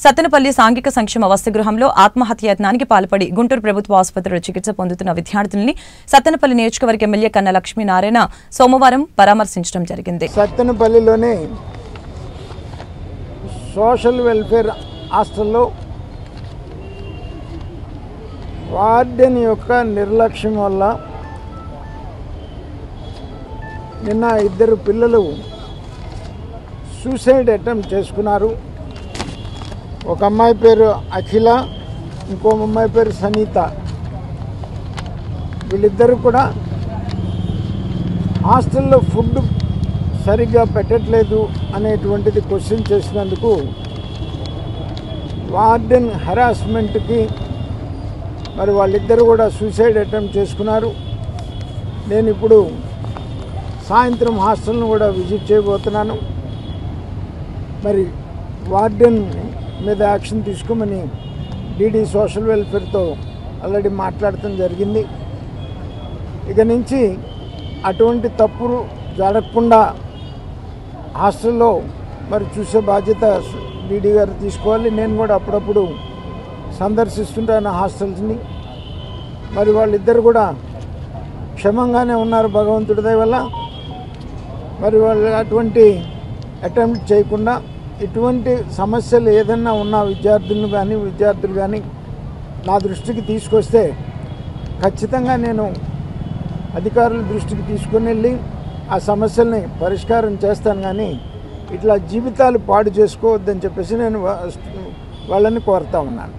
సత్తెనపల్లి సాంఘిక సంక్షేమ వసతిగృహంలో ఆత్మహత్యాయత్నానికి పాల్పడి గుంటూరు ప్రభుత్వ ఆసుపత్రిలో చికిత్స పొందుతున్న విద్యార్థుల్ని సత్తెనపల్లి నియోజకవర్గ ఎమ్మెల్యే కన్నా లక్ష్మీనారాయణ సోమవారం పరామర్శించడం జరిగింది. సత్తెనపల్లిలోని సోషల్ వెల్ఫేర్ హాస్టల్లో వార్డెన్ యొక్క నిర్లక్ష్యం వల్ల నిన్న ఇద్దరు పిల్లలు సూసైడ్ అటెంప్ట్ చేసుకున్నారు. ఒక అమ్మాయి పేరు అఖిల, ఇంకో అమ్మాయి పేరు సనీత. వీళ్ళిద్దరూ కూడా హాస్టల్లో ఫుడ్ సరిగ్గా పెట్టట్లేదు అనేటువంటిది క్వశ్చన్ చేసినందుకు వార్డెన్ హెరాస్మెంట్కి మరి వాళ్ళిద్దరూ కూడా సూసైడ్ అటెంప్ట్ చేసుకున్నారు. నేను ఇప్పుడు సాయంత్రం హాస్టల్ను కూడా విజిట్ చేయబోతున్నాను. మరి వార్డెన్ మీద యాక్షన్ తీసుకోమని డీడీ సోషల్ వెల్ఫేర్తో ఆల్రెడీ మాట్లాడటం జరిగింది. ఇక నుంచి అటువంటి తప్పులు జరగకుండా హాస్టల్లో మరి చూసే బాధ్యత డీడీ గారు తీసుకోవాలి. నేను కూడా అప్పుడప్పుడు సందర్శిస్తుంటాను హాస్టల్స్ని. మరి వాళ్ళిద్దరు కూడా క్షేమంగానే ఉన్నారు భగవంతుడి దయ వల్ల. మరి వాళ్ళు అటువంటి అటెంప్ట్ చేయకుండా ఇటువంటి సమస్యలు ఏదన్నా ఉన్న విద్యార్థులు కానీ నా దృష్టికి తీసుకొస్తే ఖచ్చితంగా నేను అధికారుల దృష్టికి తీసుకుని వెళ్ళి ఆ సమస్యల్ని పరిష్కారం చేస్తాను. కానీ ఇట్లా జీవితాలు పాడు చేసుకోవద్దని చెప్పేసి నేను వాళ్ళని కోరుతా ఉన్నాను.